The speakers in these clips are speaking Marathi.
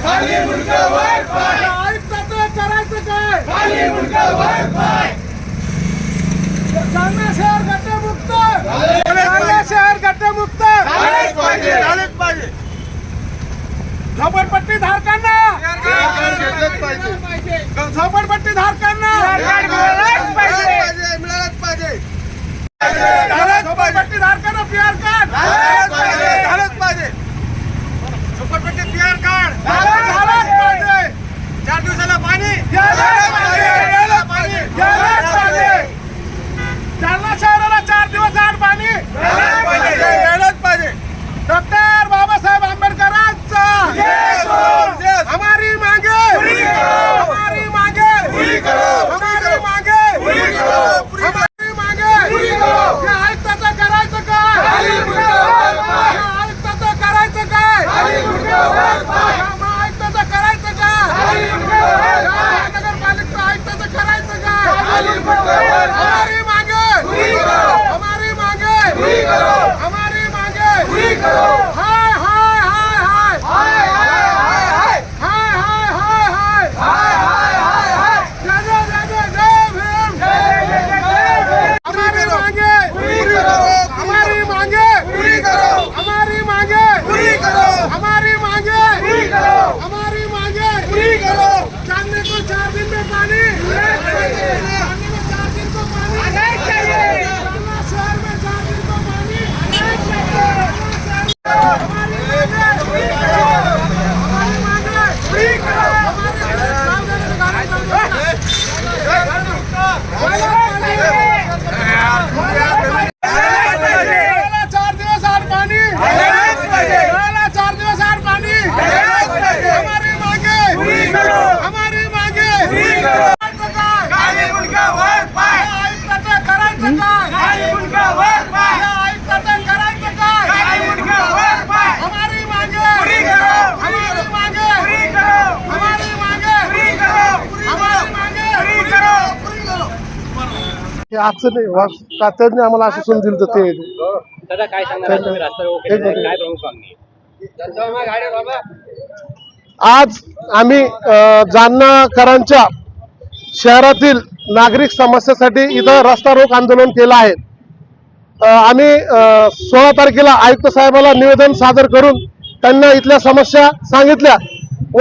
खाली मुंडका वर पाय, आयुक्ताचं करायचं काय, खाली मुंडका वर पाय. जालना शहर गड्डेमुक्त, जालना शहर गड्डेमुक्त झालेच पाहिजे, झालेच पाहिजे. झोपडपट्टी धारकांना झोपडपट्टी धारकांना मिळालंच पाहिजे. झोपडपट्टी धारकांना पीआर कार्ड झालंच पाहिजे. झोपडपट्टी पीआर कार्ड झालंच पाहिजे. 4 दिवसाला पाणी द्यायलाच पाहिजे. जालना शहराला 4 दिवस आड पाणी द्यायलाच पाहिजे. डॉक्टर बाबासाहेब आंबेडकरांचा हमारी मांगे, हमारी मांगे, हमारी मांगे, हमारी मांगे. या आयुक्ताचं करायचं काय, या आयुक्ताचं करायचं काय, या आयुक्ताचं करायचं काय, महानगरपालिका आयुक्ताचं करायचं काय. हमारी मांगे, हमारी मांगे, हमारी मांगे. हाय हाय हाय हाय हाय हाय हाय हाय हाय हाय. जय भीम. हमारी मांगे पूरी करो, हमारी मांगे पूरी करो, हमारी मांगे पूरी करो, हमारी मांगे पूरी करो, हमारी मांगे पूरी करो. चांदनी को 4 दिन में पानी, चांदनी में 4 दिन को पानी आना चाहिए. जालना शहर में 4 दिन को पानी आना चाहिए. हमारी मांगे पूरी करो, हमारी मांगे पूरी करो, हमारे आजचं नाही तात्याने आम्हाला आश्वासन दिलं तर ते दादा काय सांगणार तुम्ही रस्ता रोको केलेला आहे, काय प्रमुख मागणी आहे? आज आम्ही जालनाकरांच्या शहरातील नागरिक समस्यासाठी इथं रस्ता रोक आंदोलन केलं आहे. आम्ही 16 तारखेला आयुक्त साहेबाला निवेदन सादर करून त्यांना इथल्या समस्या सांगितल्या व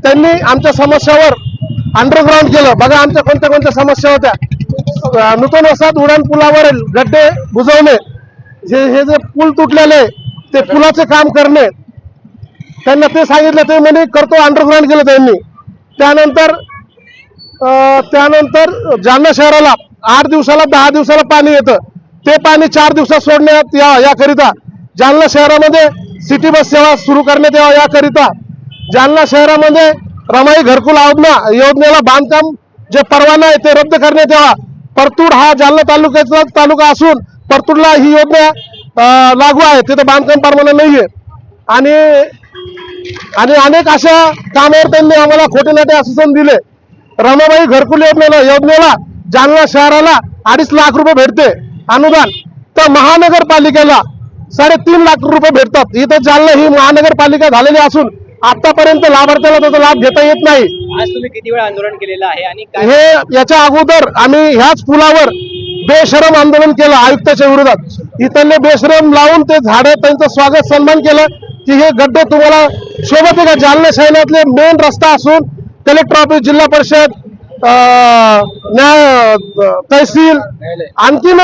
त्यांनी आमच्या समस्यावर अंडरग्राउंड केलं. बघा आमच्या कोणत्या कोणत्या समस्या होत्या. नूतन वसाहत उड्डाण पुलावरील गड्डे बुजवणे, हे जे पूल तुटलेले ते पुलाचे काम करणे, त्यांना ते सांगितलं. ते म्हणे करतो, अंडरग्राउंड केलं त्यांनी. त्यानंतर जालना शहराला 8 दिवसाला 10 दिवसाला पाणी येतं. ते पाणी 4 दिवसात सोडण्यात याकरिता जालना शहरामध्ये सिटी बस सेवा सुरू करण्यात यावं. याकरिता जालना शहरामध्ये रमाई घरकुल योजनेला बांधकाम जे परवाना आहे ते रद्द करण्यात यावा. परतूर हा जालना तालुक्याचा तालुका असून परतूरला ही योजना लागू आहे, तिथं बांधकाम परवाना नाहीये. आणि अनेक अशा कामावर त्यांनी आम्हाला खोटे नाटे आश्वासन दिले. रमाबाई घरकुल योजनेला जालना शहराला 2.5 लाख रुपये भेटते अनुदान, तर महानगरपालिकेला 3.5 लाख रुपये भेटतात. इथं जालना ही महानगरपालिका झालेली असून आतापर्यंत लाभार्थ्याला त्याचा लाभ घेता येत नाही. आज तुम्ही किती वेळा आंदोलन केलेलं आहे आणि हे याच्या अगोदर आम्ही ह्याच पुलावर बेशरम आंदोलन केलं आयुक्ताच्या विरोधात. इथले बेशरम लावून ते झाडे त्यांचं स्वागत सन्मान केलं की हे गड्डे तुम्हाला सोबत आहे का. जालना शहरातले मेन रस्ता असून कलेक्टर ऑफिस, जिल्हा परिषद, न्याय तहसील, आणखीन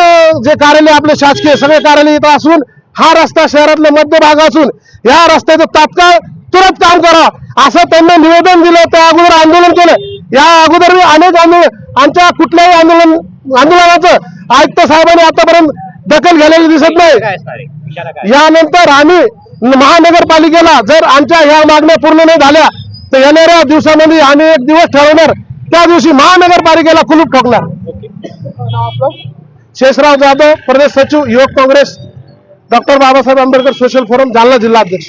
जे कार्यालय आपले शासकीय सगळे कार्यालय इथं असून हा रस्ता शहरातला मध्य भाग असून या रस्त्याचं तात्काळ तुरंत काम करा असं त्यांना निवेदन दिलं. त्या अगोदर आंदोलन केलं. या अगोदर अनेक आमच्या कुठल्याही आंदोलनाचं आयुक्त साहेबांनी आतापर्यंत दखल घेतलेली दिसत नाही. यानंतर आम्ही महानगरपालिकेला जर आमच्या ह्या मागण्या पूर्ण नाही झाल्या तर येणाऱ्या दिवसामध्ये आम्ही एक दिवस ठरवणार, त्या दिवशी महानगरपालिकेला कुलूप ठोकणार. शेषराव जाधव, प्रदेश सचिव, युवक Congress, doctor Babasaheb Ambedkar social forum, Jalna जिल्हा अध्यक्ष.